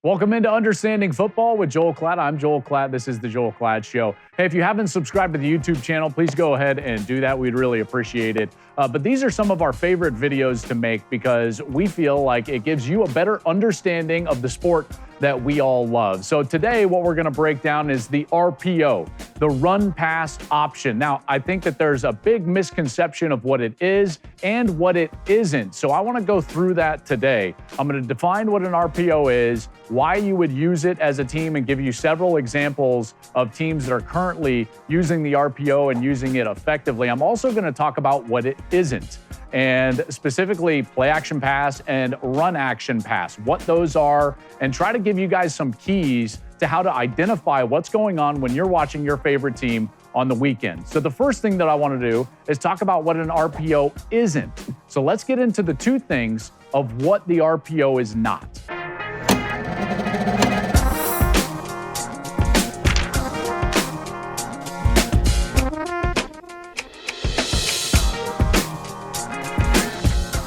Welcome into Understanding Football with Joel Klatt. I'm Joel Klatt. This is the Joel Klatt Show. Hey, if you haven't subscribed to the YouTube channel, please go ahead and do that. We'd really appreciate it. But these are some of our favorite videos to make because we feel like it gives you a better understanding of the sport that we all love. So today, what we're going to break down is the RPO, the run-pass option. Now, I think that there's a big misconception of what it is and what it isn't. So I want to go through that today. I'm going to define what an RPO is, why you would use it as a team, and give you several examples of teams that are currently using the RPO and using it effectively. I'm also going to talk about what it isn't, and specifically play action pass and run action pass, what those are, and try to give you guys some keys to how to identify what's going on when you're watching your favorite team on the weekend. So the first thing that I want to do is talk about what an RPO isn't. So let's get into the two things of what the RPO is not.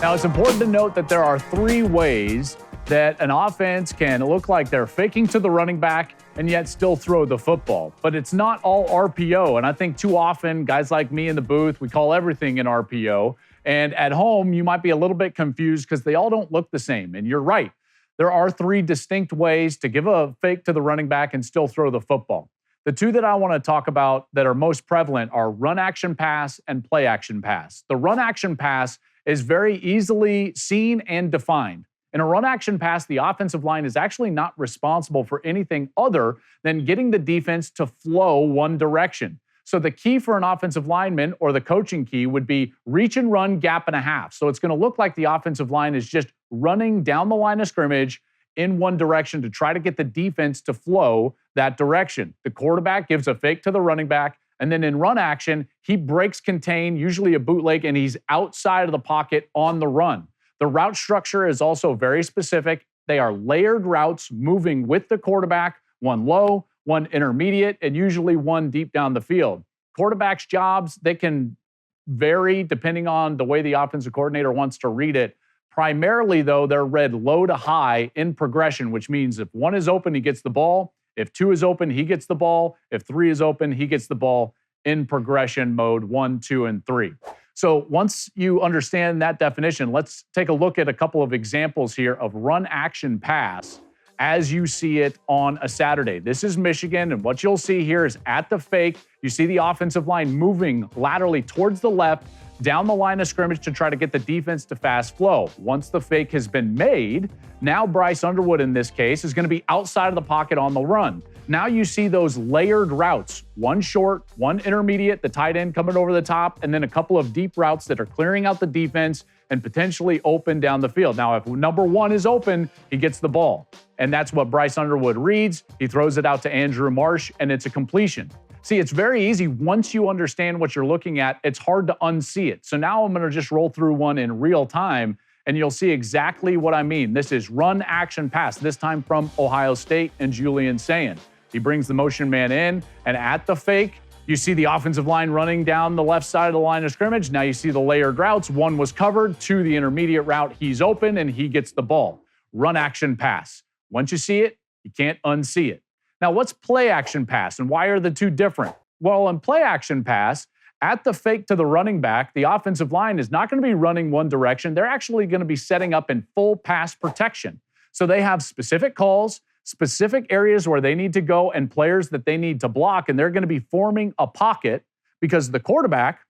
Now, it's important to note that there are three ways that an offense can look like they're faking to the running back and yet still throw the football. But it's not all RPO. And I think too often, guys like me in the booth, we call everything an RPO. And at home, you might be a little bit confused because they all don't look the same. And you're right. There are three distinct ways to give a fake to the running back and still throw the football. The two that I want to talk about that are most prevalent are run action pass and play action pass. The run action pass is very easily seen and defined. In a run action pass, the offensive line is actually not responsible for anything other than getting the defense to flow one direction. So the key for an offensive lineman, or the coaching key, would be reach and run gap and a half. So it's going to look like the offensive line is just running down the line of scrimmage in one direction to try to get the defense to flow that direction. The quarterback gives a fake to the running back, and then in run action, he breaks contain, usually a bootleg, and he's outside of the pocket on the run. The route structure is also very specific. They are layered routes moving with the quarterback, one low, one intermediate, and usually one deep down the field. Quarterbacks' jobs, they can vary depending on the way the offensive coordinator wants to read it. Primarily, though, they're read low to high in progression, which means if one is open, he gets the ball. If two is open, he gets the ball. If three is open, he gets the ball in progression mode 1, 2, and 3. So once you understand that definition, let's take a look at a couple of examples here of run action pass as you see it on a Saturday. This is Michigan, and what you'll see here is at the fake, you see the offensive line moving laterally towards the left, down the line of scrimmage to try to get the defense to fast flow. Once the fake has been made, now Bryce Underwood in this case is going to be outside of the pocket on the run. Now you see those layered routes, one short, one intermediate, the tight end coming over the top, and then a couple of deep routes that are clearing out the defense and potentially open down the field. Now, if number one is open, he gets the ball. And that's what Bryce Underwood reads. He throws it out to Andrew Marsh, and it's a completion. See, it's very easy. Once you understand what you're looking at, it's hard to unsee it. So now I'm going to just roll through one in real time, and you'll see exactly what I mean. This is run action pass, this time from Ohio State and Julian Sayin. He brings the motion man in, and at the fake, you see the offensive line running down the left side of the line of scrimmage. Now you see the layered routes. One was covered, two, the intermediate route. He's open, and he gets the ball. Run action pass. Once you see it, you can't unsee it. Now, what's play action pass, and why are the two different? Well, in play action pass, at the fake to the running back, the offensive line is not going to be running one direction. They're actually going to be setting up in full pass protection. So they have specific calls, specific areas where they need to go, and players that they need to block, and they're going to be forming a pocket because the quarterback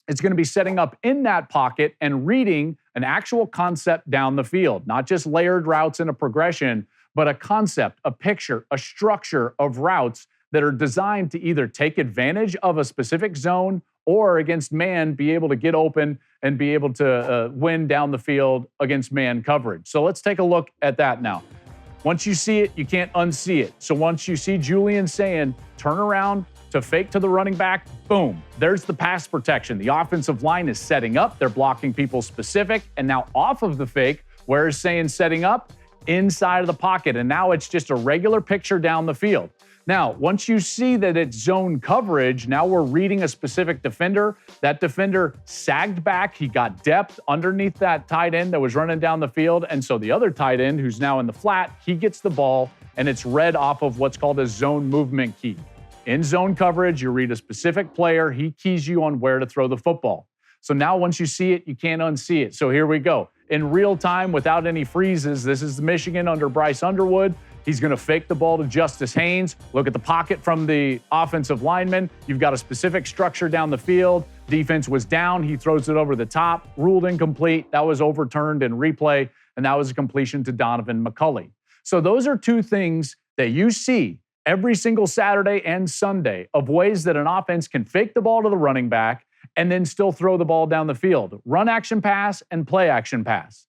is going to be setting up in that pocket and reading an actual concept down the field, not just layered routes in a progression, but a concept, a picture, a structure of routes that are designed to either take advantage of a specific zone or against man, be able to get open and be able to win down the field against man coverage. So let's take a look at that now. Once you see it, you can't unsee it. So once you see Julian Sayin turn around to fake to the running back, boom, there's the pass protection. The offensive line is setting up. They're blocking people specific. And now off of the fake, where is Sayin setting up? inside of the pocket. And now it's just a regular picture down the field. Now, once you see that it's zone coverage, now we're reading a specific defender. That defender sagged back. He got depth underneath that tight end that was running down the field. And so the other tight end, who's now in the flat, he gets the ball, and it's read off of what's called a zone movement key. In zone coverage, you read a specific player. He keys you on where to throw the football. So now once you see it, you can't unsee it. So here we go. In real time, without any freezes, this is Michigan under Bryce Underwood. He's going to fake the ball to Justice Haynes. Look at the pocket from the offensive lineman. You've got a specific structure down the field. Defense was down. He throws it over the top. Ruled incomplete. That was overturned in replay, and that was a completion to Donovan McCulley. So those are two things that you see every single Saturday and Sunday of ways that an offense can fake the ball to the running back and then still throw the ball down the field. Run action pass and play action pass.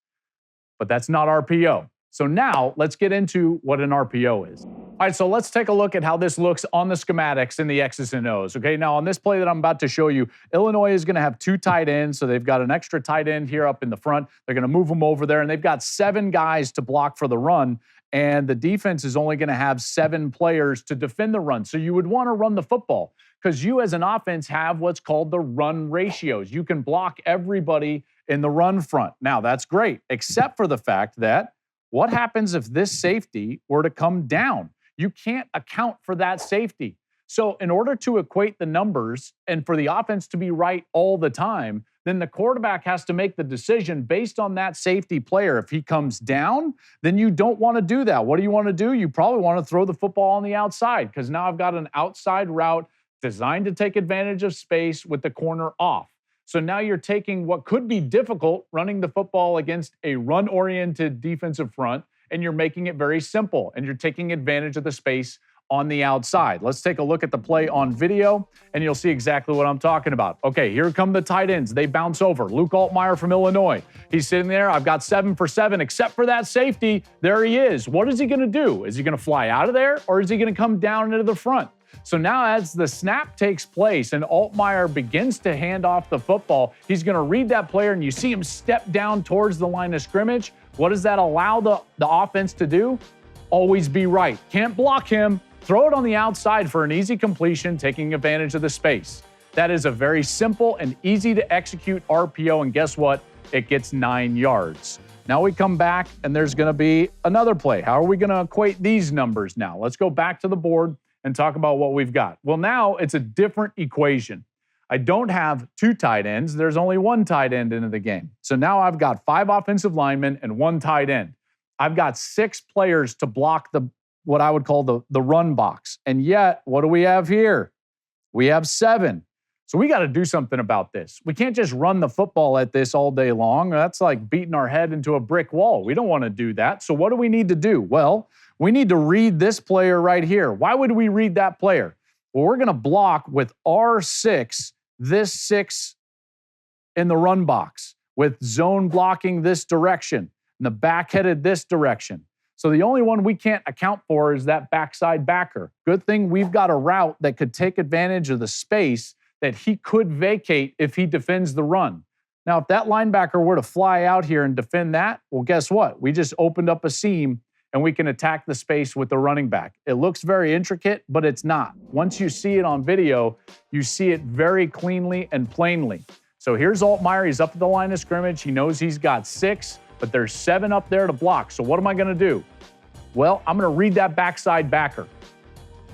But that's not RPO. So now let's get into what an RPO is. All right, so let's take a look at how this looks on the schematics in the X's and O's. Okay, now on this play that I'm about to show you, Illinois is going to have two tight ends, so they've got an extra tight end here up in the front. They're going to move them over there, and they've got 7 guys to block for the run, and the defense is only going to have 7 players to defend the run. So you would want to run the football because you as an offense have what's called the run ratios. You can block everybody in the run front. Now, that's great, except for the fact that what happens if this safety were to come down? You can't account for that safety. So in order to equate the numbers and for the offense to be right all the time, then the quarterback has to make the decision based on that safety player. If he comes down, then you don't want to do that. What do you want to do? You probably want to throw the football on the outside because now I've got an outside route designed to take advantage of space with the corner off. So now you're taking what could be difficult, running the football against a run-oriented defensive front, and you're making it very simple, and you're taking advantage of the space on the outside. Let's take a look at the play on video, and you'll see exactly what I'm talking about. Okay, here come the tight ends. They bounce over. Luke Altmaier from Illinois. He's sitting there. I've got 7 for 7, except for that safety. There he is. What is he going to do? Is he going to fly out of there, or is he going to come down into the front? So now as the snap takes place and Altmaier begins to hand off the football, he's going to read that player, and you see him step down towards the line of scrimmage. What does that allow the offense to do? Always be right. Can't block him. Throw it on the outside for an easy completion, taking advantage of the space. That is a very simple and easy to execute RPO, and guess what? It gets 9 yards. Now we come back, and there's going to be another play. How are we going to equate these numbers now? Let's go back to the board and talk about what we've got. Well, now it's a different equation. I don't have 2 tight ends. There's only 1 tight end into the game. So now I've got 5 offensive linemen and 1 tight end. I've got 6 players to block what I would call the run box. And yet, what do we have here? We have 7. So we got to do something about this. We can't just run the football at this all day long. That's like beating our head into a brick wall. We don't want to do that. So what do we need to do? Well, we need to read this player right here. Why would we read that player? Well, we're going to block with R6, this 6 in the run box, with zone blocking this direction, and the back headed this direction. So the only one we can't account for is that backside backer. Good thing we've got a route that could take advantage of the space that he could vacate if he defends the run. Now, if that linebacker were to fly out here and defend that, well, guess what? We just opened up a seam and we can attack the space with the running back. It looks very intricate, but it's not. Once you see it on video, you see it very cleanly and plainly. So here's Altmaier. He's up at the line of scrimmage. He knows he's got 6, but there's 7 up there to block. So what am I going to do? Well, I'm going to read that backside backer.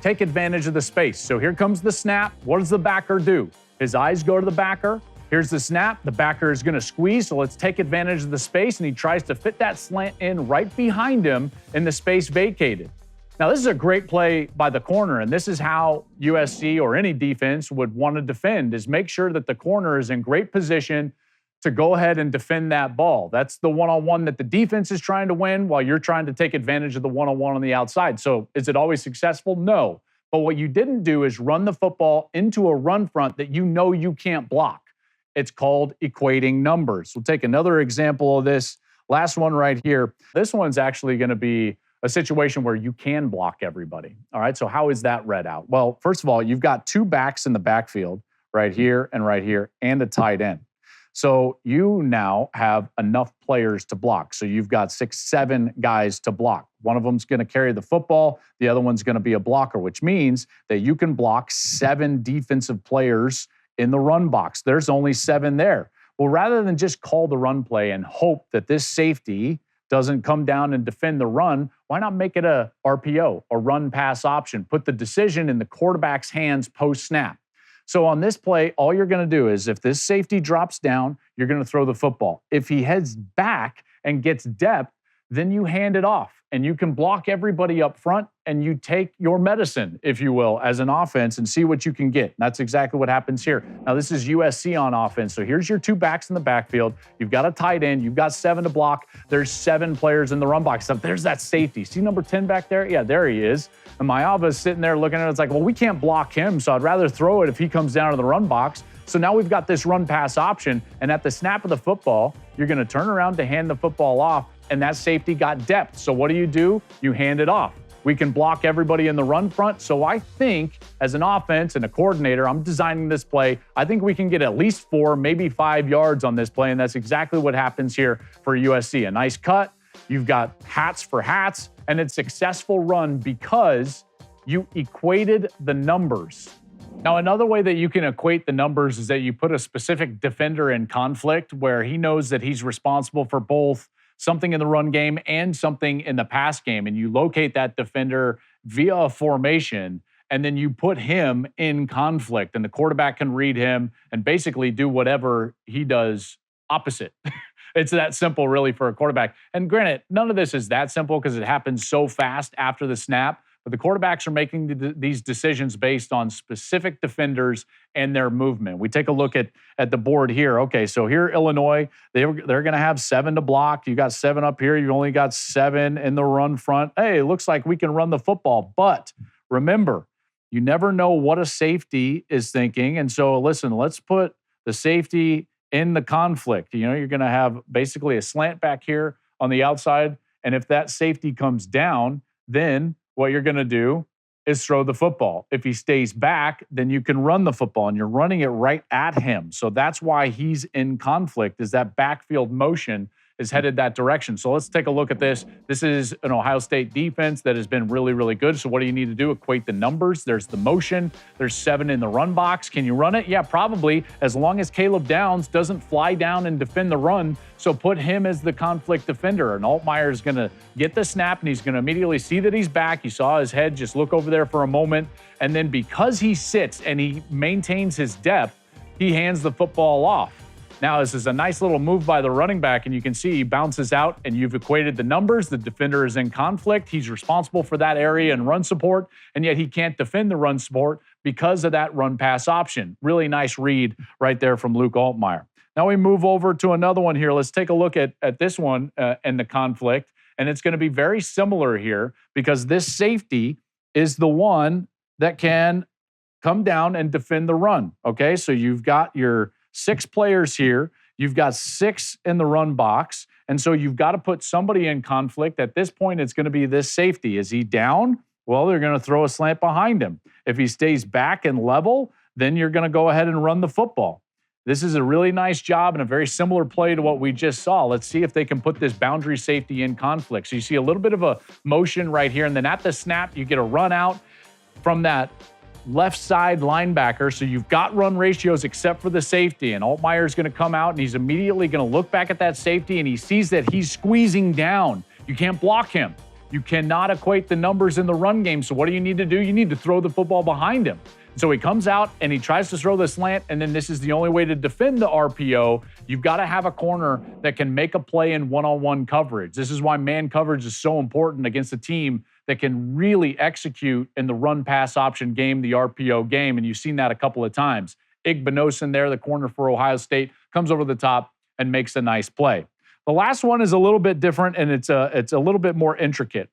Take advantage of the space. So here comes the snap. What does the backer do? His eyes go to the backer. Here's the snap. The backer is going to squeeze, so let's take advantage of the space, and he tries to fit that slant in right behind him in the space vacated. Now, this is a great play by the corner, and this is how USC or any defense would want to defend, is make sure that the corner is in great position to go ahead and defend that ball. That's the one-on-one that the defense is trying to win while you're trying to take advantage of the one-on-one on the outside. So is it always successful? No. But what you didn't do is run the football into a run front that you know you can't block. It's called equating numbers. We'll take another example of this. Last one right here. This one's actually going to be a situation where you can block everybody. All right, so how is that read out? Well, first of all, you've got 2 backs in the backfield right here, and a tight end. So you now have enough players to block. So you've got 6, 7 guys to block. One of them's going to carry the football. The other one's going to be a blocker, which means that you can block 7 defensive players in the run box. There's only 7 there. Well, rather than just call the run play and hope that this safety doesn't come down and defend the run, why not make it a RPO, a run pass option? Put the decision in the quarterback's hands post-snap. So on this play, all you're going to do is if this safety drops down, you're going to throw the football. If he heads back and gets depth, then you hand it off. And you can block everybody up front and you take your medicine, if you will, as an offense and see what you can get. And that's exactly what happens here. Now, this is USC on offense. So here's your 2 backs in the backfield. You've got a tight end. You've got 7 to block. There's 7 players in the run box. So there's that safety. See number 10 back there? Yeah, there he is. And Mayava's sitting there looking at it. It's like, well, we can't block him, so I'd rather throw it if he comes down to the run box. So now we've got this run pass option. And at the snap of the football, you're going to turn around to hand the football off. And that safety got depth. So what do? You hand it off. We can block everybody in the run front. So I think as an offense and a coordinator, I'm designing this play. I think we can get at least 4, maybe 5 yards on this play. And that's exactly what happens here for USC. A nice cut. You've got hats for hats. And it's a successful run because you equated the numbers. Now, another way that you can equate the numbers is that you put a specific defender in conflict where he knows that he's responsible for both something in the run game and something in the pass game. And you locate that defender via a formation, and then you put him in conflict. And the quarterback can read him and basically do whatever he does opposite. It's that simple, really, for a quarterback. And granted, none of this is that simple because it happens so fast after the snap. But the quarterbacks are making these decisions based on specific defenders and their movement. We take a look at the board here. Okay, so here, Illinois, they're going to have 7 to block. You got 7 up here. You only got 7 in the run front. Hey, it looks like we can run the football. But remember, you never know what a safety is thinking. And so, listen, let's put the safety in the conflict. You know, you're going to have basically a slant back here on the outside. And if that safety comes down, then what you're going to do is throw the football. If he stays back, then you can run the football, and you're running it right at him. So that's why he's in conflict, is that backfield motion is headed that direction. So let's take a look at this. This is an Ohio State defense that has been really, really good. So what do you need to do? Equate the numbers. There's the motion. There's 7 in the run box. Can you run it? Yeah, probably, as long as Caleb Downs doesn't fly down and defend the run. So put him as the conflict defender. And Altmaier is going to get the snap, and he's going to immediately see that he's back. You saw his head just look over there for a moment. And then because he sits and he maintains his depth, he hands the football off. Now, this is a nice little move by the running back, and you can see he bounces out, and you've equated the numbers. The defender is in conflict. He's responsible for that area and run support, and yet he can't defend the run support because of that run-pass option. Really nice read right there from Luke Altmaier. Now we move over to another one here. Let's take a look at this one and the conflict, and it's going to be very similar here because this safety is the one that can come down and defend the run, okay? So you've got your 6 players here. You've got 6 in the run box. And so you've got to put somebody in conflict. At this point, it's going to be this safety. Is he down? Well, they're going to throw a slant behind him. If he stays back and level, then you're going to go ahead and run the football. This is a really nice job and a very similar play to what we just saw. Let's see if they can put this boundary safety in conflict. So you see a little bit of a motion right here. And then at the snap, you get a run out from that left side linebacker. So you've got run ratios except for the safety. And Altmaier is going to come out, and he's immediately going to look back at that safety, and he sees that he's squeezing down. You can't block him. You cannot equate the numbers in the run game. So what do you need to do? You need to throw the football behind him. So he comes out and he tries to throw the slant, and then this is the only way to defend the RPO. You've got to have a corner that can make a play in one-on-one coverage. This is why man coverage is so important against a team that can really execute in the run-pass option game, the RPO game, and you've seen that a couple of times. Igbinosun there, the corner for Ohio State, comes over the top and makes a nice play. The last one is a little bit different, and it's a little bit more intricate.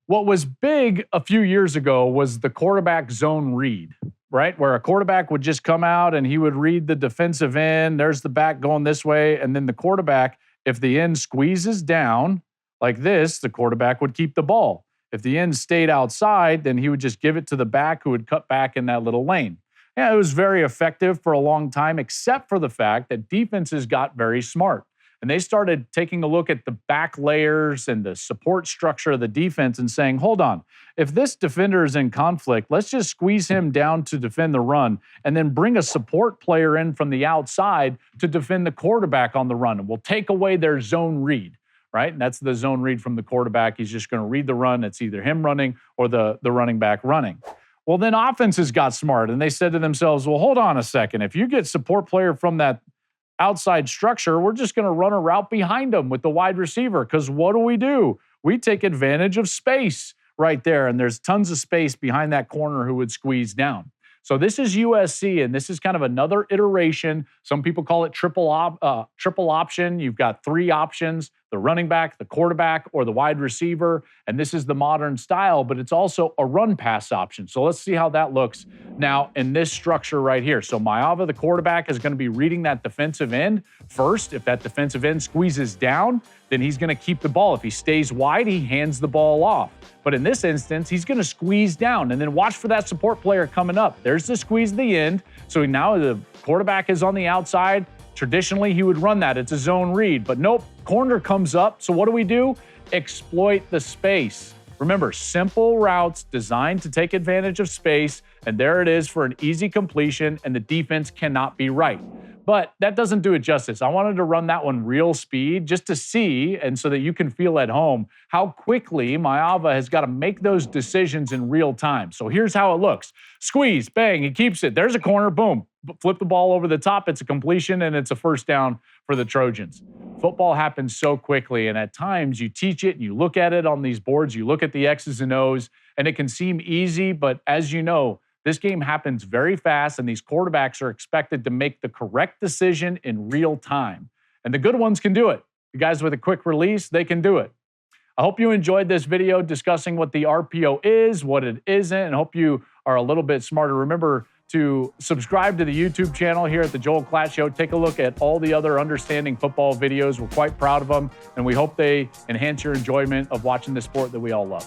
What was big a few years ago was the quarterback zone read, right? Where a quarterback would just come out and he would read the defensive end. There's the back going this way. And then the quarterback, if the end squeezes down like this, the quarterback would keep the ball. If the end stayed outside, then he would just give it to the back who would cut back in that little lane. Yeah, it was very effective for a long time, except for the fact that defenses got very smart. And they started taking a look at the back layers and the support structure of the defense and saying, hold on, if this defender is in conflict, let's just squeeze him down to defend the run and then bring a support player in from the outside to defend the quarterback on the run. And we'll take away their zone read, right? And that's the zone read from the quarterback. He's just going to read the run. It's either him running or the running back running. Well, then offenses got smart and they said to themselves, well, hold on a second. If you get support player from that outside structure, we're just going to run a route behind them with the wide receiver. Because what do? We take advantage of space right there. And there's tons of space behind that corner who would squeeze down. So this is USC, and this is kind of another iteration. Some people call it triple option. You've got three options: the running back, the quarterback, or the wide receiver. And this is the modern style, but it's also a run-pass option. So let's see how that looks now in this structure right here. So Maava, the quarterback, is going to be reading that defensive end first. If that defensive end squeezes down, then he's going to keep the ball. If he stays wide, he hands the ball off. But in this instance, he's going to squeeze down and then watch for that support player coming up. There's the squeeze at the end. So now the quarterback is on the outside. Traditionally, he would run that. It's a zone read. But nope, corner comes up. So what do? Exploit the space. Remember, simple routes designed to take advantage of space. And there it is for an easy completion, and the defense cannot be right. But that doesn't do it justice. I wanted to run that one real speed just to see, and so that you can feel at home, how quickly Maava has got to make those decisions in real time. So here's how it looks. Squeeze, bang, he keeps it. There's a corner, boom. Flip the ball over the top. It's a completion, and it's a first down for the Trojans. Football happens so quickly, and at times you teach it and you look at it on these boards, you look at the X's and O's, and it can seem easy, but as you know, this game happens very fast, and these quarterbacks are expected to make the correct decision in real time. And the good ones can do it. The guys with a quick release, they can do it. I hope you enjoyed this video discussing what the RPO is, what it isn't, and hope you are a little bit smarter. Remember to subscribe to the YouTube channel here at the Joel Klatt Show. Take a look at all the other Understanding Football videos. We're quite proud of them, and we hope they enhance your enjoyment of watching the sport that we all love.